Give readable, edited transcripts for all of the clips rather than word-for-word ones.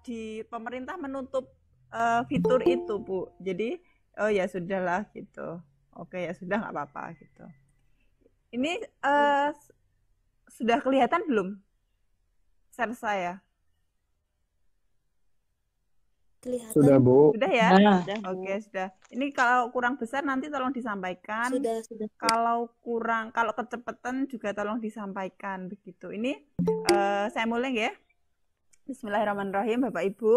di pemerintah menutup fitur itu, Bu. Jadi oh ya sudahlah gitu. Oke ya sudah nggak apa-apa gitu. Ini sudah kelihatan belum share saya? Kelihatan. Sudah, Bu. Sudah ya? Sudah, Bu. Oke, sudah. Ini kalau kurang besar nanti tolong disampaikan. Sudah. Kalau kecepatan juga tolong disampaikan begitu. Ini saya mulai ya. Bismillahirrahmanirrahim, Bapak Ibu.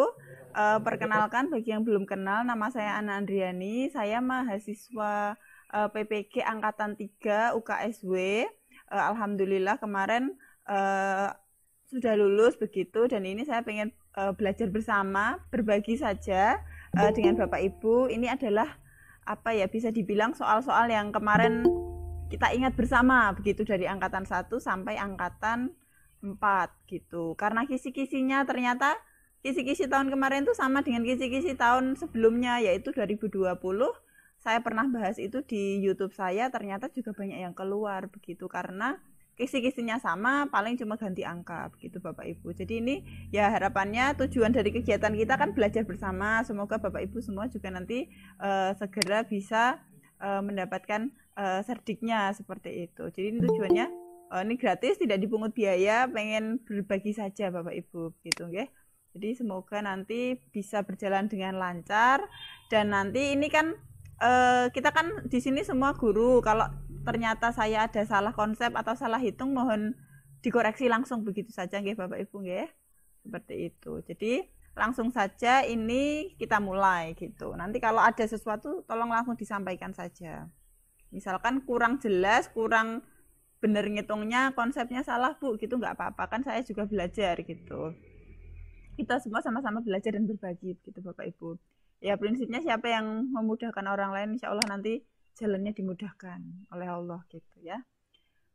Perkenalkan bagi yang belum kenal, nama saya Ana Andriani. Saya mahasiswa PPG Angkatan 3 UKSW. Alhamdulillah kemarin sudah lulus begitu, dan ini saya pengen belajar bersama, berbagi saja dengan Bapak Ibu. Ini adalah bisa dibilang soal-soal yang kemarin kita ingat bersama begitu, dari angkatan 1 sampai angkatan 4 gitu. Karena kisi-kisinya ternyata kisi-kisi tahun kemarin itu sama dengan kisi-kisi tahun sebelumnya, yaitu 2020. Saya pernah bahas itu di YouTube saya, ternyata juga banyak yang keluar begitu, karena kisi-kisinya sama, paling cuma ganti angka begitu Bapak Ibu. Jadi ini ya harapannya, tujuan dari kegiatan kita kan belajar bersama. Semoga Bapak Ibu semua juga nanti segera bisa mendapatkan serdiknya seperti itu. Jadi ini tujuannya ini gratis, tidak dipungut biaya, pengen berbagi saja Bapak Ibu gitu nggih. Jadi semoga nanti bisa berjalan dengan lancar, dan nanti ini kan kita kan di sini semua guru. Kalau ternyata saya ada salah konsep atau salah hitung, mohon dikoreksi langsung begitu saja nggih Bapak Ibu nggih. Seperti itu. Jadi langsung saja ini kita mulai gitu. Nanti kalau ada sesuatu tolong langsung disampaikan saja. Misalkan kurang jelas, kurang bener ngitungnya, konsepnya salah Bu, gitu nggak apa-apa, kan saya juga belajar gitu. Kita semua sama-sama belajar dan berbagi gitu Bapak Ibu. Ya prinsipnya siapa yang memudahkan orang lain, insya Allah nanti jalannya dimudahkan oleh Allah gitu ya.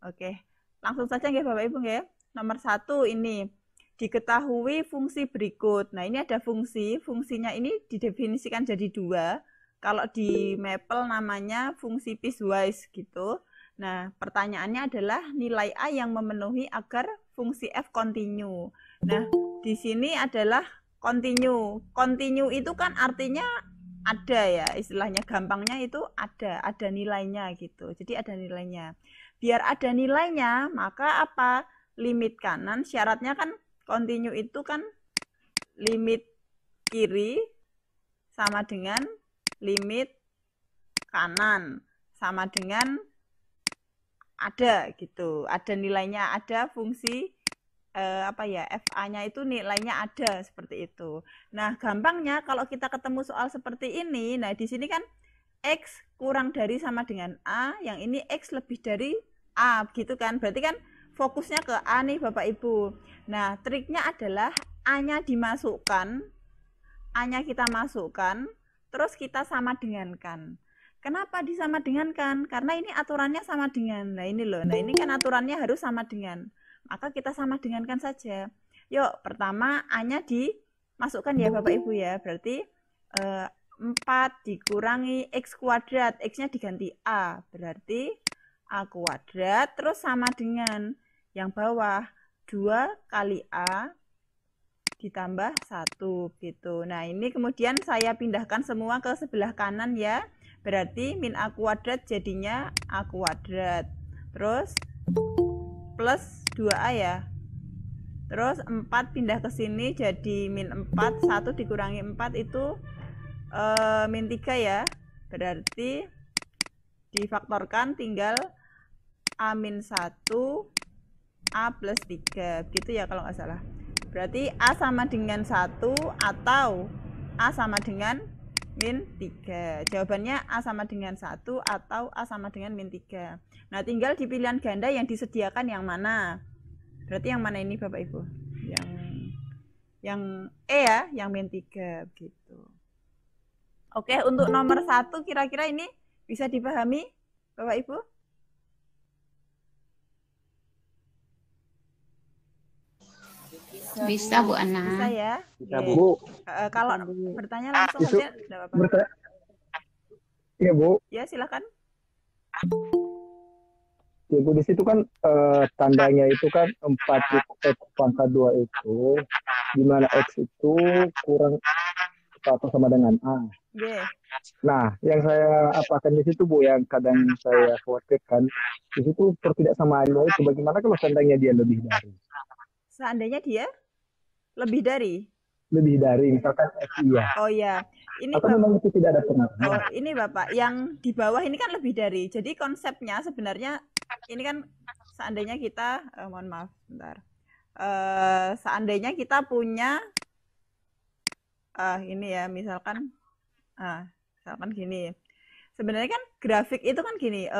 Oke, langsung saja ya Bapak Ibu ya. Nomor 1 ini, diketahui fungsi berikut. Nah ini ada fungsinya ini didefinisikan jadi 2. Kalau di Maple namanya fungsi piecewise gitu. Nah pertanyaannya adalah nilai A yang memenuhi agar fungsi F continue. Nah di sini adalah continue. Continue itu kan artinya ada ya, istilahnya gampangnya itu ada nilainya gitu. Jadi ada nilainya. Biar ada nilainya, maka apa? Limit kanan, syaratnya kan continue itu kan limit kiri sama dengan limit kanan sama dengan ada gitu. Ada nilainya, ada fungsi FA-nya itu nilainya ada seperti itu. Nah, gampangnya kalau kita ketemu soal seperti ini, nah di sini kan X kurang dari sama dengan A, yang ini X lebih dari A, gitu kan. Berarti kan fokusnya ke A nih Bapak Ibu. Nah, triknya adalah A-nya dimasukkan, A-nya kita masukkan, terus kita sama dengankan. Kenapa disama dengankan? Karena ini aturannya sama dengan. Nah, ini loh. Nah, ini kan aturannya harus sama dengan. Maka kita sama dengankan saja. Yuk, pertama A-nya dimasukkan ya Bapak Ibu ya. Berarti 4 dikurangi X kuadrat. X-nya diganti A. Berarti A kuadrat. Terus sama dengan yang bawah. 2 kali A ditambah 1 gitu. Nah ini kemudian saya pindahkan semua ke sebelah kanan ya. Berarti min A kuadrat jadinya A kuadrat. Terus plus 2A ya. Terus 4 pindah ke sini jadi min 4. 1 dikurangi 4 itu min 3 ya. Berarti difaktorkan tinggal A min 1 A plus 3. Begitu ya kalau nggak salah. Berarti A sama dengan 1 atau A sama dengan min 3. Jawabannya A sama dengan 1 atau A sama dengan min 3. Nah tinggal di pilihan ganda yang disediakan yang mana. Berarti yang mana ini Bapak Ibu? Yang E ya, yang min 3 gitu. Oke, untuk nomor 1 kira-kira ini bisa dipahami Bapak Ibu? Bisa Bu Ana. Bisa ya. Bisa Bu. Kalau bertanya langsung aja, tidak apa-apa. Iya Bu. Ya silakan. Ya Bu, di situ kan tandanya itu kan 4 di pangkat 2 itu di mana X itu kurang atau sama dengan A. Oke. Nah, yang saya apakan di situ Bu, yang kadang saya khawatirkan di situ ketidaksamaannya itu bagaimana kalau seandainya dia Seandainya dia lebih dari. misalkan X iya. Oh ya, ini Atau memang itu tidak ada pengaruhnya. Oh, ini Bapak, yang di bawah ini kan lebih dari. Jadi konsepnya sebenarnya ini kan seandainya kita, mohon maaf, bentar. Seandainya kita punya, ini ya, misalkan gini. Sebenarnya kan grafik itu kan gini,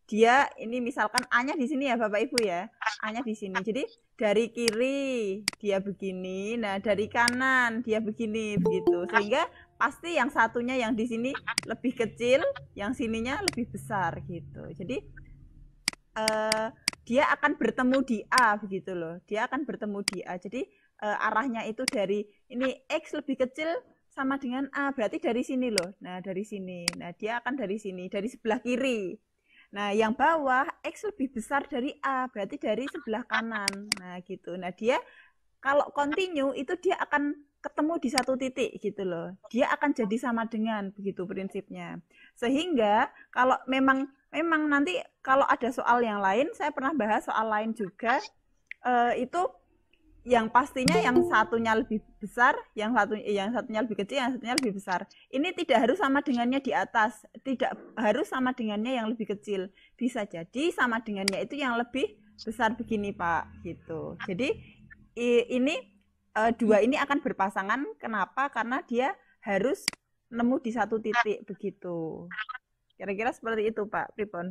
dia ini misalkan A-nya di sini ya Bapak Ibu ya, A-nya di sini. Jadi dari kiri dia begini, nah dari kanan dia begini begitu. Sehingga pasti yang satunya yang di sini lebih kecil, yang sininya lebih besar gitu. Jadi dia akan bertemu di A begitu loh. Dia akan bertemu di A. Jadi arahnya itu dari ini X lebih kecil sama dengan A, berarti dari sini loh. Nah, dari sini. Nah, dia akan dari sini, dari sebelah kiri. Nah, yang bawah X lebih besar dari A, berarti dari sebelah kanan. Nah, gitu. Nah, dia kalau continue itu dia akan ketemu di satu titik gitu loh. Dia akan jadi sama dengan, begitu prinsipnya. Sehingga kalau memang nanti kalau ada soal yang lain, saya pernah bahas soal lain juga, itu yang pastinya yang satunya lebih besar, yang satunya lebih kecil, yang satunya lebih besar. Ini tidak harus sama dengannya di atas, tidak harus sama dengannya yang lebih kecil. Bisa jadi sama dengannya itu yang lebih besar begini Pak, gitu. Jadi ini dua ini akan berpasangan. Kenapa? Karena dia harus nemu di satu titik begitu. Kira-kira seperti itu Pak Pripon.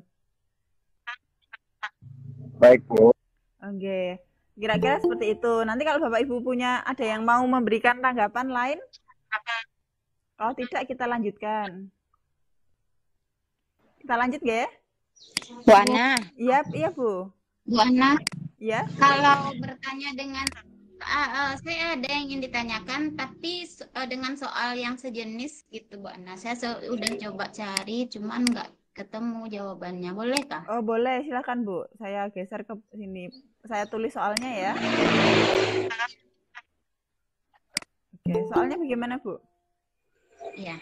Baik Bu. Oke. Kira-kira seperti itu. Nanti kalau Bapak Ibu punya ada yang mau memberikan tanggapan lain, kalau tidak kita lanjutkan. Kita lanjut ya? Bu Ana. Iya, iya Bu. Bu Ana. Ya. Kalau bertanya dengan saya ada yang ingin ditanyakan, tapi dengan soal yang sejenis gitu Bu Ana. Saya udah coba cari, cuman nggak ketemu jawabannya. Bolehkah? Oh boleh, silakan Bu. Saya geser ke sini. Saya tulis soalnya ya. Oke, soalnya bagaimana Bu? Iya.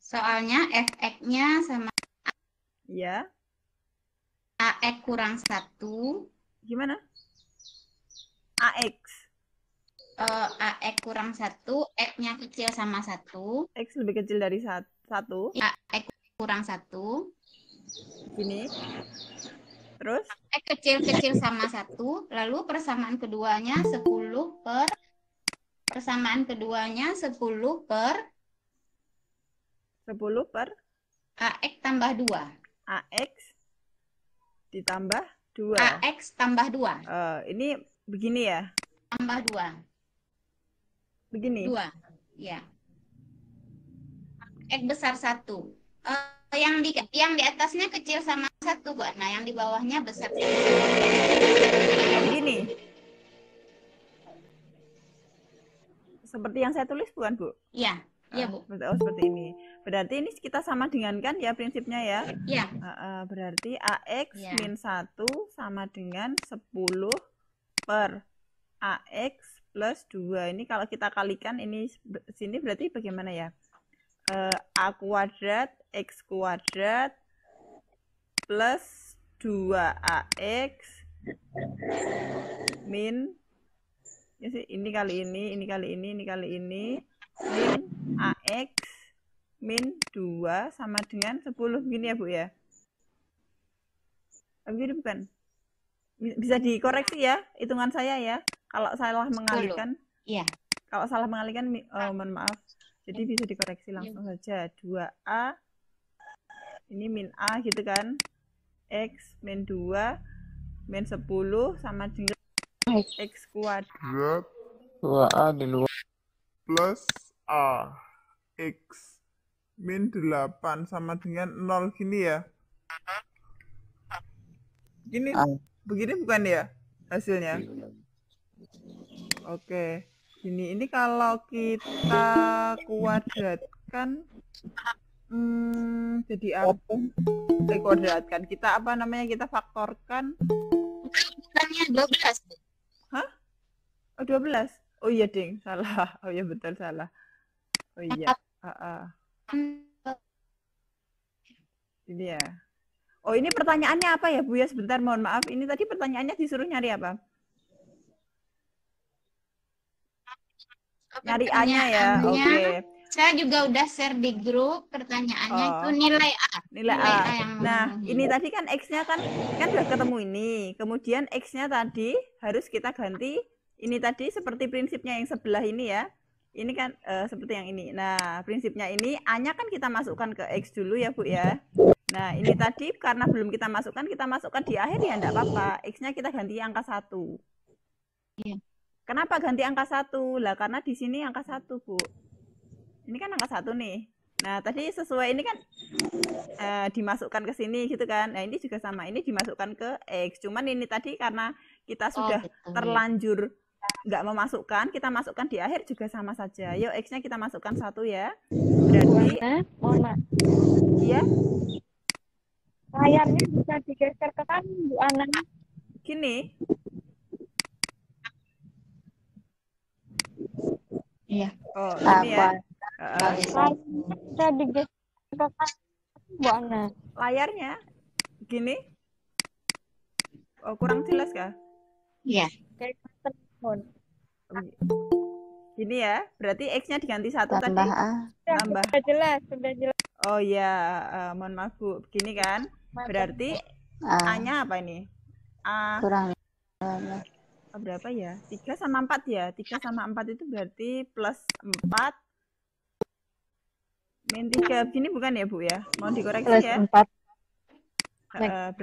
Soalnya fx-nya sama ya. AX kurang 1. Gimana? AX. AX kurang 1, X-nya kecil sama 1. X lebih kecil dari 1. AX kurang 1. Gini. Terus? X kecil-kecil sama 1. Lalu persamaan keduanya 10 per AX tambah 2. AX ditambah 2. AX tambah 2. Ini begini ya? Tambah 2. Begini? 2. Ya. X besar 1. Yang di atasnya kecil sama 1, Bu. Nah, yang di bawahnya besar 1. Begini. Seperti yang saya tulis bukan, Bu? Iya. Iya, Bu. Oh, seperti ini. Berarti ini kita sama dengan kan ya prinsipnya ya? Iya. Berarti AX min 1 sama dengan 10 per AX plus 2. Ini kalau kita kalikan ini sini berarti bagaimana ya? A kuadrat X kuadrat plus 2AX min ini kali ini min AX min 2 sama dengan 10 begini ya Bu ya? Begini bukan? Bisa dikoreksi ya hitungan saya ya kalau salah mengalihkan. Iya. Kalau salah mengalihkan mohon maaf. Jadi bisa dikoreksi langsung saja. 2A ini min A gitu kan. X min 2 min 10 sama dengan X kuadrat 2A di luar plus A X min 8 sama dengan 0 gini ya. Gini begini bukan ya hasilnya? Oke. Ini kalau kita kuadratkan jadi apa? Kuadratkan kita kita faktorkan A-nya 12. Hah? Oh, 12. Oh iya, Ding. Salah. Oh iya, betul salah. Oh iya. Ini ya. Oh, ini pertanyaannya apa ya, Bu ya? Sebentar, mohon maaf. Ini tadi pertanyaannya disuruh nyari apa? Nyari A-nya ya. Pertanyaannya, Oke. saya juga udah share di grup. Pertanyaannya itu Oh, nilai A. nilai Nilai A. A yang Nah, memenuhi. ini tadi kan X-nya kan udah ketemu ini. Kemudian X-nya tadi harus kita ganti. Ini tadi seperti prinsipnya yang sebelah ini ya. Ini kan seperti yang ini. Nah, prinsipnya ini A-nya kan kita masukkan ke X dulu ya, Bu ya. Nah, ini tadi karena belum kita masukkan di akhir ya enggak apa-apa. X-nya kita ganti angka 1. Iya. Kenapa ganti angka 1? Lah, karena di sini angka 1, Bu. Ini kan angka 1 nih. Nah, tadi sesuai ini kan dimasukkan ke sini gitu kan. Nah, ini juga sama. Ini dimasukkan ke X. Cuman ini tadi karena kita sudah gitu, terlanjur nggak memasukkan, kita masukkan di akhir juga sama saja. Yuk, X-nya kita masukkan 1 ya. Berarti, mohon maaf. iya, Layarnya bisa digeser ke kanan, Bu Ana. gini. Iya. Oh, ini ya. Layarnya bisa digeser ke kanan, Bu Ana. Layarnya gini. Oh, kurang jelas kah? Iya. Kayak telepon. Gini ya. Berarti X-nya diganti 1 tadi. Tambah. Sudah jelas, sudah jelas. Oh ya, mohon maaf Bu. Begini kan. Berarti A-nya apa ini? A kurang berapa ya? 3 sama 4 ya. 3 sama 4 itu berarti plus 4 min 3. Begini bukan ya, Bu ya? Mohon dikoreksi Plus ya. 4.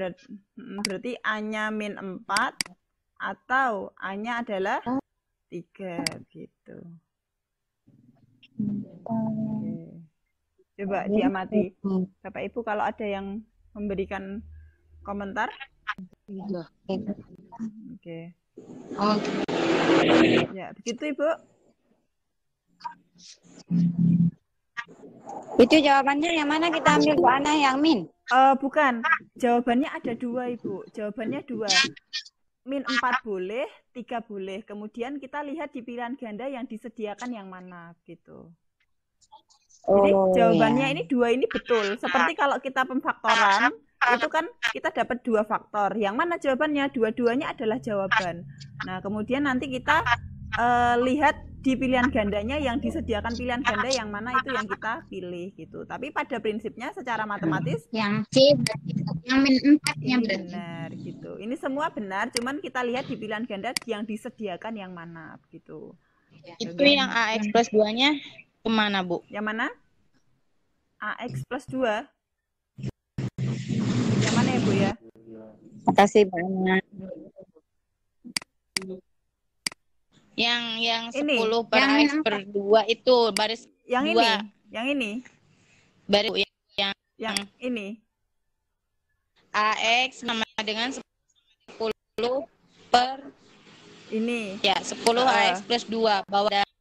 Berarti A-nya min 4 atau A-nya adalah 3 gitu. Oke. Coba diamati. Bapak Ibu kalau ada yang memberikan komentar. Oke. Oh, Ya, begitu Ibu. Itu jawabannya yang mana kita ambil, Bu Ana? Yang min? Bukan. Jawabannya ada 2, Ibu. Jawabannya 2. Min 4 boleh, 3 boleh. Kemudian kita lihat di pilihan ganda yang disediakan yang mana gitu. Jadi jawabannya ini 2 ini betul. Seperti kalau kita pemfaktoran, itu kan kita dapat 2 faktor. Yang mana jawabannya? Dua-duanya adalah jawaban. Nah, kemudian nanti kita lihat di pilihan gandanya yang disediakan pilihan ganda yang mana itu yang kita pilih gitu. Tapi pada prinsipnya secara matematis yang C berarti yang min 4-nya ini berarti. benar gitu. Ini semua benar, cuman kita lihat di pilihan ganda yang disediakan yang mana gitu. Itu yang AX plus 2-nya kemana, Bu? Yang mana? AX plus 2. Yang mana ya, Bu ya? Makasih banyak. Yang Ini, 10 per yang AX min per 2 itu baris Yang 2. ini, yang ini, Baris yang ini. AX sama dengan 10 per Ini. ya 10 AX plus 2 bawah ada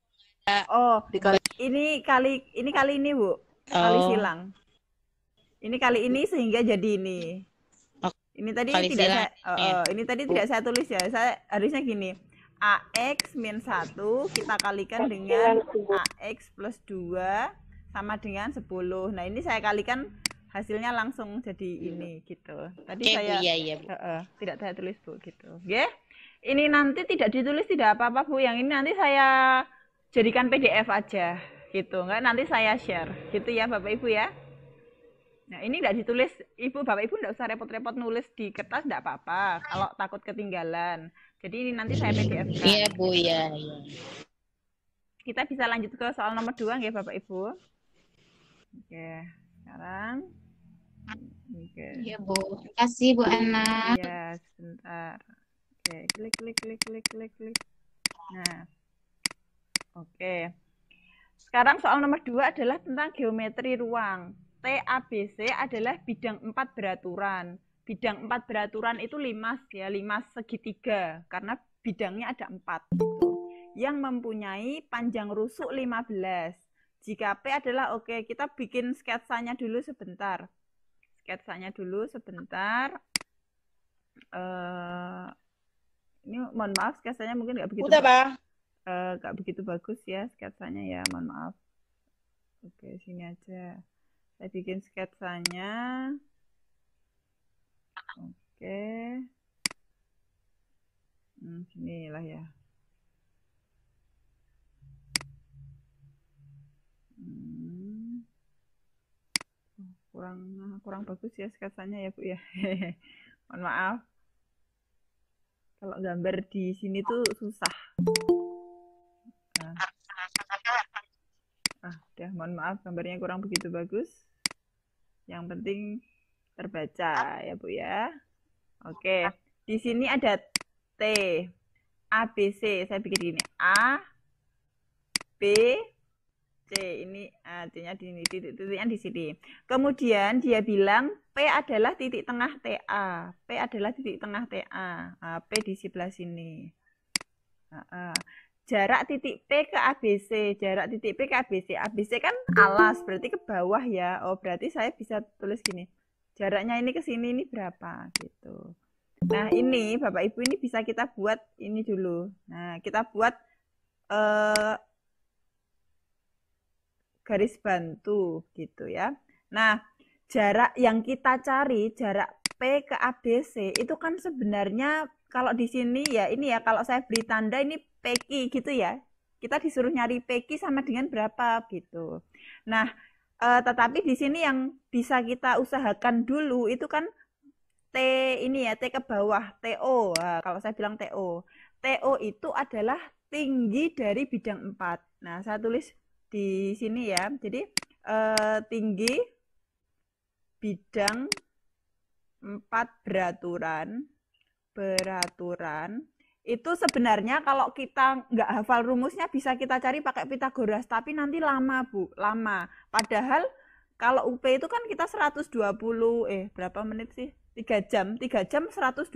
Oh, ini kali ini, Bu. Kali silang. Ini kali ini sehingga jadi ini. Ini tadi kali tidak silang, saya ini tadi tidak saya tulis ya. Saya harusnya gini. AX min 1 kita kalikan dengan AX plus 2 sama dengan 10. Nah, ini saya kalikan hasilnya langsung jadi ini gitu. Tadi Oke, saya Bu, iya, Bu. tidak saya tulis, Bu, gitu. Oke. Ini nanti tidak ditulis tidak apa-apa, Bu. Yang ini nanti saya jadikan PDF aja gitu. Enggak, nanti saya share. Gitu ya, Bapak Ibu ya. Nah, ini enggak ditulis. Ibu, Bapak Ibu enggak usah repot-repot nulis di kertas, enggak apa-apa. Kalau takut ketinggalan. Jadi ini nanti saya PDF kan. Iya, Bu, iya. Kita bisa lanjut ke soal nomor 2 ya, Bapak Ibu. Oke, sekarang. Oke. Iya, Bu. Terima kasih, Bu Ana. Ya, sebentar. Oke, klik. Nah. Oke. Sekarang soal nomor 2 adalah tentang geometri ruang. TABC adalah bidang 4 beraturan. Bidang 4 beraturan itu 5 ya, 5 segitiga karena bidangnya ada 4 gitu. Yang mempunyai panjang rusuk 15. Jika P adalah oke, kita bikin sketsanya dulu sebentar. Ini mohon maaf sketsanya mungkin nggak begitu Udah, Bang. nggak begitu bagus ya sketsanya ya, mohon maaf. Oke, sini aja. Saya bikin sketsanya. Oke. Sinilah ya. Kurang bagus ya sketsanya ya Bu ya. Mohon maaf. Kalau gambar di sini tuh susah. Udah, mohon maaf gambarnya kurang begitu bagus. Yang penting terbaca ya Bu ya. Oke, di sini ada T, A, B, C. Saya bikin gini, A, B, C. Ini C-nya di sini, titik-titiknya di sini. Kemudian dia bilang P adalah titik tengah TA. P adalah titik tengah TA. P di sebelah sini. Jarak titik P ke ABC. Jarak titik P ke ABC. ABC kan alas, berarti ke bawah ya. Oh, berarti saya bisa tulis gini. Jaraknya ini ke sini ini berapa gitu. Nah, ini Bapak Ibu ini bisa kita buat ini dulu. Nah, kita buat garis bantu gitu ya. Nah, jarak yang kita cari, jarak P ke ABC itu kan sebenarnya kalau di sini ya ini ya, kalau saya beri tanda ini PQ gitu ya. Kita disuruh nyari PQ sama dengan berapa gitu. Nah, tetapi di sini yang bisa kita usahakan dulu itu kan T ini ya, T ke bawah, TO. Nah, kalau saya bilang TO. TO itu adalah tinggi dari bidang 4. Nah, saya tulis di sini ya. Jadi tinggi bidang 4 beraturan itu sebenarnya kalau kita nggak hafal rumusnya bisa kita cari pakai Pitagoras, tapi nanti lama Bu, lama. Padahal kalau UP itu kan kita 120 berapa menit sih? 3 jam 120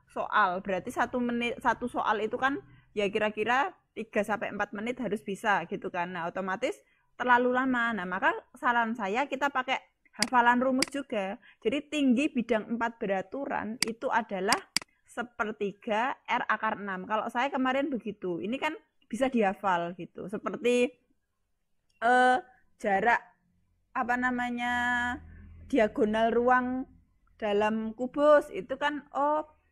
soal. Berarti 1 menit 1 soal itu kan ya kira-kira 3 sampai 4 menit harus bisa gitu kan. Nah, otomatis terlalu lama. Nah, maka saran saya kita pakai hafalan rumus juga. Jadi tinggi bidang 4 beraturan itu adalah 1/3 R akar 6. Kalau saya kemarin begitu. Ini kan bisa dihafal gitu. Seperti jarak apa namanya diagonal ruang dalam kubus itu kan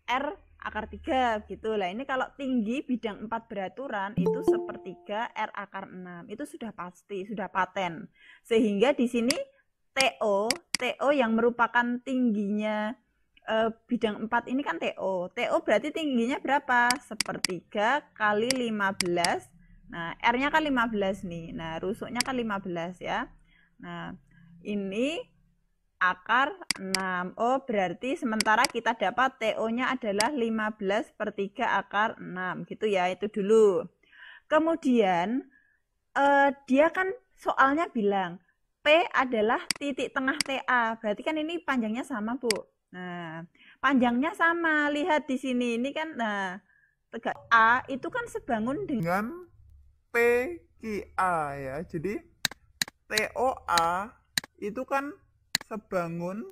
R akar 3 gitu. Lah ini kalau tinggi bidang 4 beraturan itu 1/3 R akar 6. Itu sudah pasti, sudah paten. Sehingga di sini TO yang merupakan tingginya bidang 4 ini kan TO. TO berarti tingginya berapa? 1/3 kali 15. Nah, R-nya kan 15 nih. Nah, rusuknya kan 15 ya. Nah, ini akar 6. Oh, berarti sementara kita dapat TO-nya adalah 15/3 akar 6. Gitu ya, itu dulu. Kemudian, dia kan soalnya bilang, P adalah titik tengah TA. Berarti kan ini panjangnya sama, Bu. Nah, panjangnya sama. Lihat di sini. Ini kan, nah, tegak A itu kan sebangun dengan PQA ya. Jadi TOA itu kan sebangun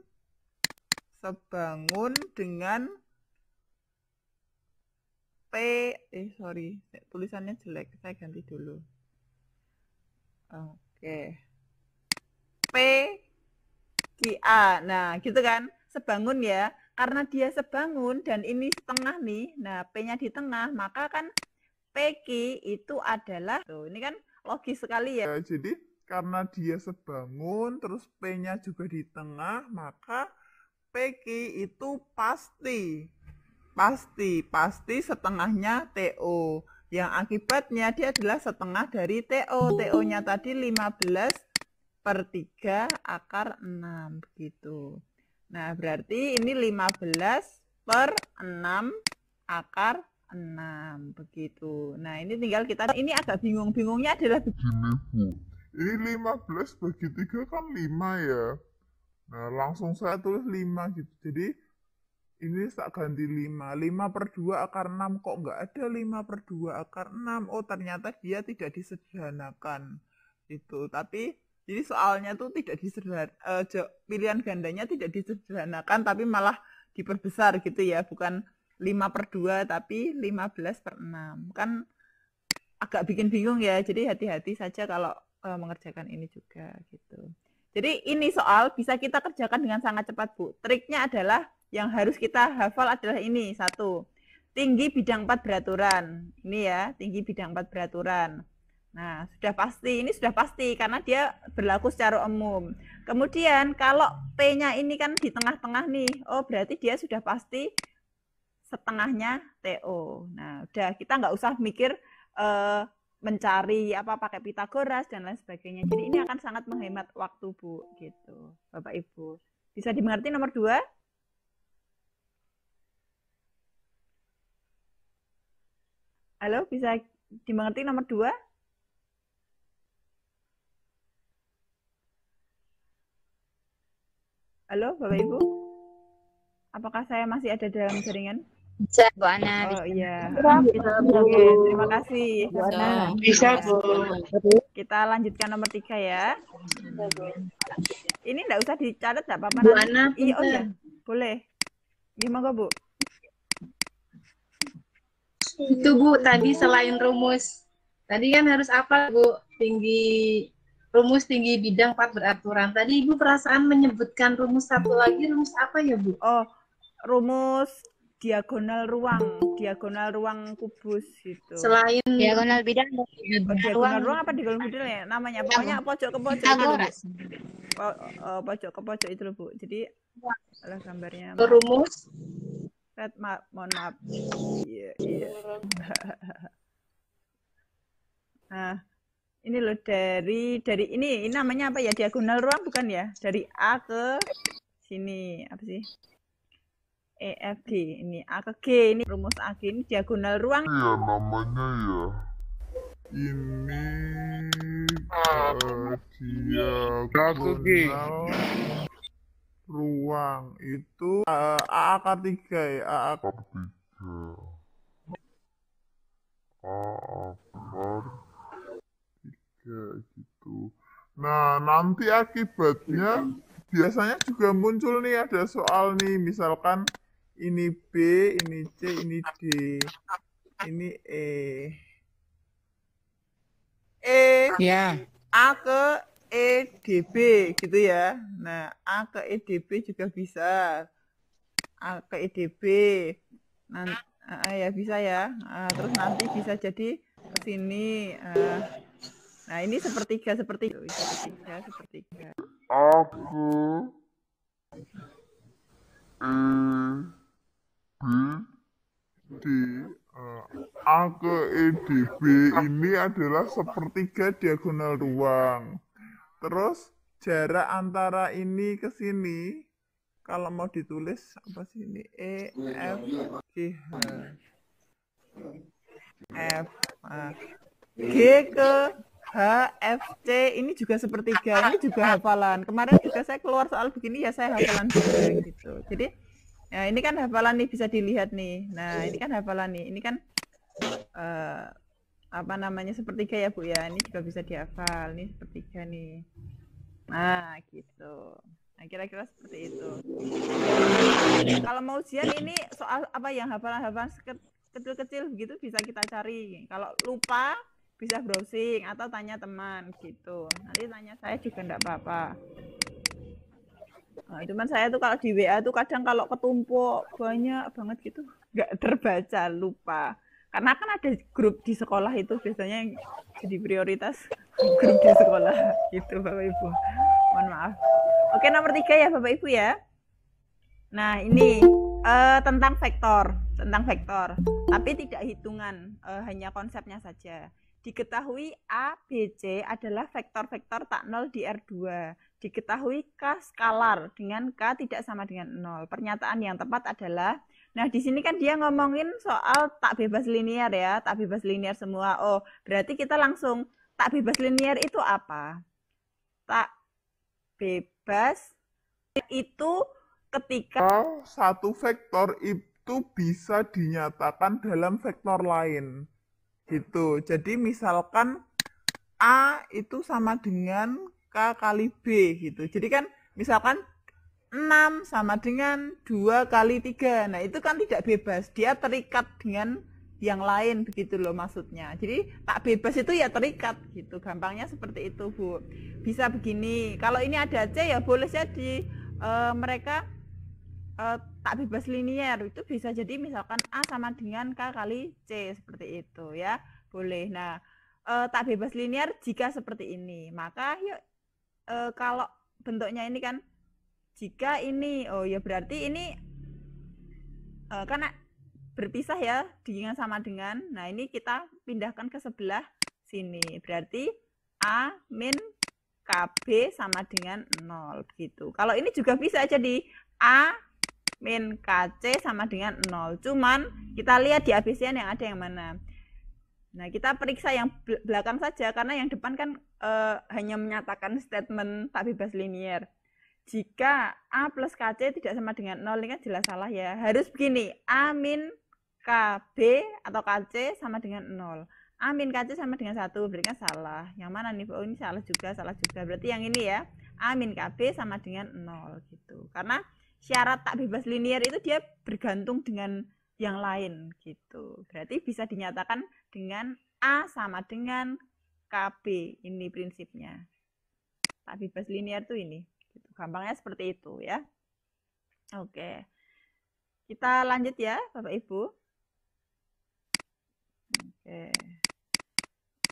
dengan tulisannya jelek, saya ganti dulu. Oke. PQA. Nah, gitu kan? Sebangun ya. Karena dia sebangun dan ini setengah nih. Nah, P-nya di tengah, maka kan PQ itu adalah tuh, ini kan logis sekali ya. Jadi karena dia sebangun terus P-nya juga di tengah, maka PQ itu pasti setengahnya TO. Yang akibatnya dia adalah setengah dari TO. TO-nya tadi 15/3 akar 6 begitu. Nah, berarti ini 15/6 akar 6 begitu. Nah, ini tinggal kita, ini agak bingungnya adalah begini, Bu. Ini 15 bagi 3 kan 5 ya. Nah, langsung saya tulis 5 gitu. Jadi ini tak ganti 5. 5/2 akar 6 kok nggak ada 5/2 akar 6. Oh, ternyata dia tidak disederhanakan. Itu. Tapi jadi soalnya tuh tidak disederhanakan, pilihan gandanya tidak disederhanakan tapi malah diperbesar gitu ya, bukan 5/2 tapi 15/6. Kan agak bikin bingung ya. Jadi hati-hati saja kalau mengerjakan ini juga gitu. Jadi ini soal bisa kita kerjakan dengan sangat cepat, Bu. Triknya adalah yang harus kita hafal adalah ini. 1. Tinggi bidang 4 beraturan. Ini ya, tinggi bidang 4 beraturan. Nah, sudah pasti. Ini sudah pasti karena dia berlaku secara umum. Kemudian kalau P-nya ini kan di tengah-tengah nih. Oh, berarti dia sudah pasti setengahnya TO. Nah, udah kita nggak usah mikir mencari apa pakai Pitagoras dan lain sebagainya. Jadi ini akan sangat menghemat waktu, Bu, gitu. Bapak Ibu. Bisa dimengerti nomor 2? Halo, bisa dimengerti nomor 2? Halo, Bapak Ibu? Apakah saya masih ada dalam jaringan? Bisa, Bu Ana. Oh iya. Bisa, Oke, terima kasih. Bisa, Bu. Kita lanjutkan nomor 3 ya. Ini enggak usah dicatat, enggak apa-apa. Bu Ana, Iya, oh ya. Boleh. Gimana, Bu? Itu Bu, tadi selain rumus, tadi kan harus apa Bu? Rumus tinggi bidang 4 beraturan. Tadi Ibu perasaan menyebutkan rumus satu lagi, rumus apa ya Bu? Oh, rumus diagonal ruang kubus gitu. Selain Diagonal bidang. Diagonal ruang apa diagonal bidang ya? Namanya pokoknya pojok ke pojok itu loh, Bu. Pojok ke pojok itu loh, Bu. Jadi ada gambarnya. rumus Mohon maaf. Iya. Nah, ini loh dari ini namanya apa ya? Diagonal ruang bukan ya? Dari A ke sini apa sih? E, F, G. Ini A ke G. Ini rumus A G ini diagonal ruang. Ya namanya ya. Ini diagonal ruang itu A akar 3 ya. A akar 3 gitu. Nah, nanti akibatnya biasanya juga muncul nih, ada soal nih, misalkan ini B, ini C, ini D, ini E. Ya. A ke EDB gitu ya. Nah, A ke EDB juga bisa. A ke EDB. Ya bisa ya. Terus nanti bisa jadi ke sini. Nah, ini sepertiga. A ke D, A ke EDB ini adalah sepertiga diagonal ruang. Terus jarak antara ini ke sini, kalau mau ditulis apa sih ini? E, F, G, H. F, G ke H, F, C ini juga sepertiga. Ini juga hafalan. Kemarin juga saya keluar soal begini ya saya hafalan juga gitu. Jadi ya ini kan hafalan nih, bisa dilihat nih. Nah, ini kan hafalan nih. Ini kan apa namanya sepertiga ya, Bu ya. Ini juga bisa dihafal. Ini sepertiga nih. Nah, gitu. Nah, kira-kira seperti itu. Kalau mau ujian ini soal apa yang hafalan-hafalan kecil-kecil begitu bisa kita cari. Kalau lupa bisa browsing atau tanya teman gitu. Nanti tanya saya juga enggak apa-apa. Nah, cuman saya tuh kalau di WA tuh kadang kalau ketumpuk banyak banget gitu nggak terbaca, lupa. Karena kan ada grup di sekolah itu biasanya yang jadi prioritas grup di sekolah gitu, Bapak Ibu. Mohon maaf. Oke, nomor 3 ya Bapak Ibu ya. Nah, ini tentang vektor, tapi tidak hitungan, hanya konsepnya saja. Diketahui A, B, C adalah vektor-vektor tak nol di R2. Diketahui K skalar dengan K tidak sama dengan 0. Pernyataan yang tepat adalah, nah di sini kan dia ngomongin soal tak bebas linear ya, tak bebas linear semua. Oh, berarti kita langsung, tak bebas linear itu apa? Tak bebas itu ketika satu vektor itu bisa dinyatakan dalam vektor lain. Gitu. Jadi misalkan A itu sama dengan K kali B gitu. Jadi kan misalkan 6 sama dengan 2 kali 3. Nah, itu kan tidak bebas. Dia terikat dengan yang lain begitu loh maksudnya. Jadi tak bebas itu ya terikat gitu. Gampangnya seperti itu, Bu. Bisa begini. Kalau ini ada C ya boleh jadi mereka tak bebas linier. Itu bisa jadi misalkan A sama dengan K kali C seperti itu ya. Boleh. Nah, tak bebas linier jika seperti ini. Maka yuk kalau bentuknya ini kan jika ini, oh ya berarti ini karena berpisah ya dengan sama dengan. Nah, ini kita pindahkan ke sebelah sini. Berarti A min KB sama dengan 0 gitu. Kalau ini juga bisa jadi A min KC sama dengan 0. Cuman kita lihat di abesian yang ada yang mana. Nah, kita periksa yang belakang saja karena yang depan kan hanya menyatakan statement tak bebas linier. Jika A plus KC tidak sama dengan 0, ini kan jelas salah ya. Harus begini, A min KB atau KC sama dengan 0. A min KC sama dengan 1, berarti kan salah. Yang mana nih? Oh, ini salah juga. Berarti yang ini ya, A min KB sama dengan 0 gitu. Karena syarat tak bebas linier itu dia bergantung dengan yang lain gitu. Berarti bisa dinyatakan dengan A sama dengan KB. Ini prinsipnya. Tak bebas linier tuh ini. Gitu. Gampangnya seperti itu ya. Oke. Kita lanjut ya, Bapak Ibu. Oke.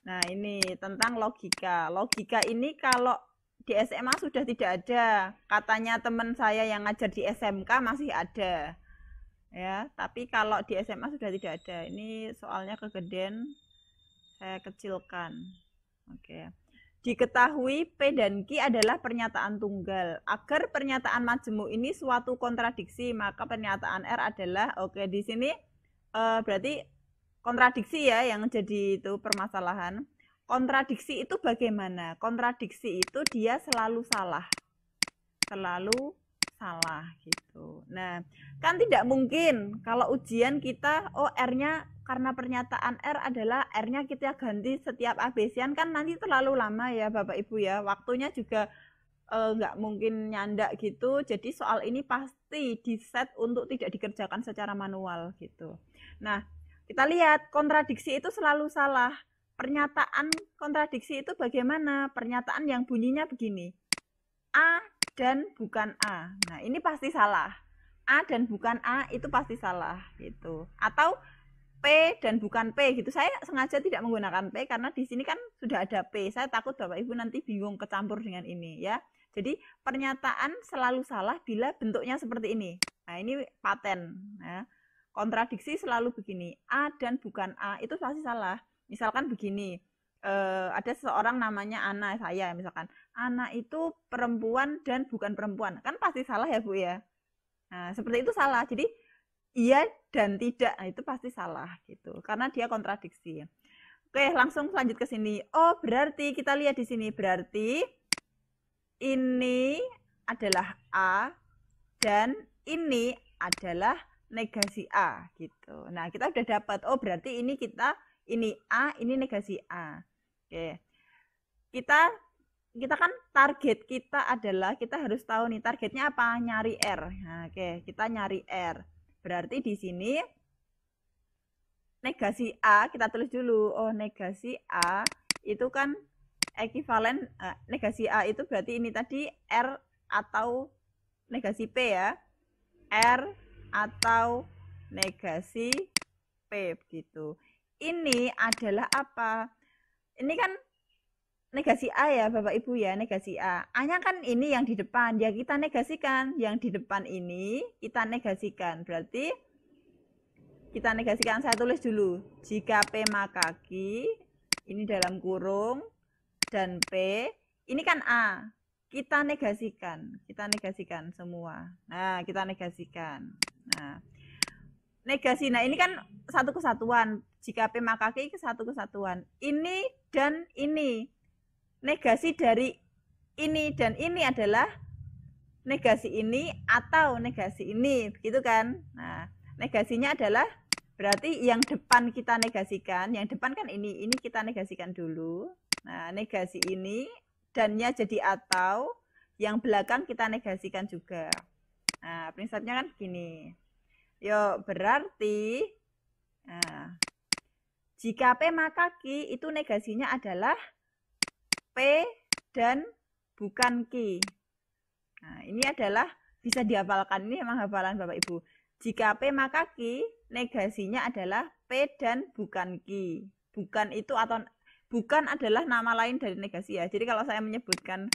Nah, ini tentang logika. Logika ini kalau di SMA sudah tidak ada. Katanya teman saya yang ngajar di SMK masih ada. Ya, tapi kalau di SMA sudah tidak ada. Ini soalnya kegedean, saya kecilkan. Oke. Diketahui P dan Q adalah pernyataan tunggal. Agar pernyataan majemuk ini suatu kontradiksi, maka pernyataan R adalah, oke, di sini berarti kontradiksi ya yang jadi itu permasalahan. Kontradiksi itu bagaimana? Kontradiksi itu dia selalu salah. Selalu salah gitu. Nah, kan tidak mungkin kalau ujian kita, oh R-nya karena pernyataan R adalah R-nya kita ganti setiap abesian, kan nanti terlalu lama ya Bapak Ibu ya. Waktunya juga nggak mungkin nyandak gitu. Jadi soal ini pasti di-set untuk tidak dikerjakan secara manual gitu. Nah, kita lihat kontradiksi itu selalu salah. Pernyataan kontradiksi itu bagaimana? Pernyataan yang bunyinya begini. A dan bukan A. Nah, ini pasti salah. A dan bukan A itu pasti salah gitu. Atau P dan bukan P gitu. Saya sengaja tidak menggunakan P karena di sini kan sudah ada P. Saya takut Bapak Ibu nanti bingung kecampur dengan ini ya. Jadi pernyataan selalu salah bila bentuknya seperti ini. Nah, ini paten ya. Kontradiksi selalu begini. A dan bukan A itu pasti salah. Misalkan begini. Ada seseorang namanya Ana, saya misalkan. Ana itu perempuan dan bukan perempuan. Kan pasti salah ya Bu ya. Nah, seperti itu salah. Jadi iya dan tidak, nah, itu pasti salah gitu karena dia kontradiksi. Oke, langsung lanjut ke sini. Oh, berarti kita lihat di sini, berarti ini adalah A dan ini adalah negasi A gitu. Nah, kita udah dapat. Oh, berarti ini A, ini negasi A. Oke. Kita kan target kita adalah, kita harus tahu nih targetnya apa? Nyari R. Nah, oke, kita nyari R. Berarti di sini negasi A, kita tulis dulu. Oh, negasi A itu kan ekuivalen, negasi A itu berarti ini tadi R atau negasi P ya. R atau negasi P begitu. Ini adalah apa? Ini kan negasi A ya Bapak Ibu ya, negasi A. A-nya kan ini yang di depan, ya kita negasikan. Yang di depan ini kita negasikan. Berarti kita negasikan, saya tulis dulu. Jika P maka Q, ini dalam kurung, dan P, ini kan A. Kita negasikan semua. Nah, kita negasikan. Nah, negasi, nah ini kan satu kesatuan. Jika P maka Q satu kesatuan. Ini dan ini. Negasi dari ini dan ini adalah negasi ini atau negasi ini, begitu kan? Nah, negasinya adalah berarti yang depan kita negasikan, yang depan kan ini kita negasikan dulu. Nah, negasi ini dannya jadi atau, yang belakang kita negasikan juga. Nah, prinsipnya kan gini. Yo, berarti jika P maka Q itu negasinya adalah P dan bukan Q. Nah, ini adalah bisa dihafalkan, ini memang hafalan Bapak Ibu. Jika P maka Q, negasinya adalah P dan bukan Q. Bukan itu atau bukan adalah nama lain dari negasi ya. Jadi kalau saya menyebutkan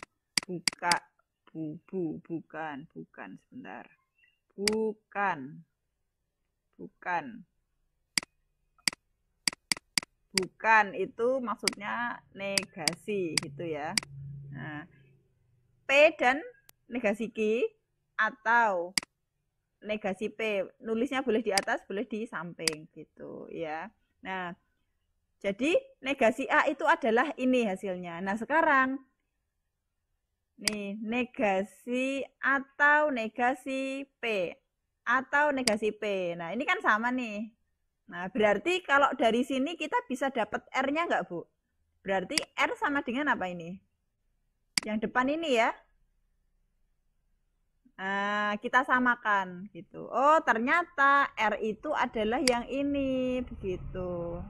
bukan sebentar. Bukan itu maksudnya negasi gitu ya. Nah, P dan negasi Q atau negasi P, nulisnya boleh di atas, boleh di samping gitu ya. Nah, jadi negasi A itu adalah ini hasilnya. Nah, sekarang nih negasi atau negasi P atau negasi P. Nah, ini kan sama nih. Nah, berarti kalau dari sini kita bisa dapat R-nya nggak, Bu? Berarti R sama dengan apa ini? Yang depan ini ya. Nah, kita samakan gitu. Oh, ternyata R itu adalah yang ini begitu.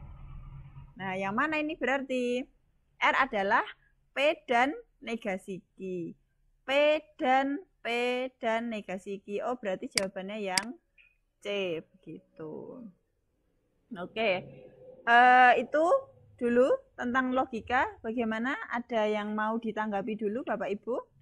Nah, yang mana ini berarti? R adalah P dan negasi Q. P dan negasi Q. Oh, berarti jawabannya yang C begitu. Oke. Itu dulu tentang logika. Bagaimana? Ada yang mau ditanggapi dulu Bapak Ibu?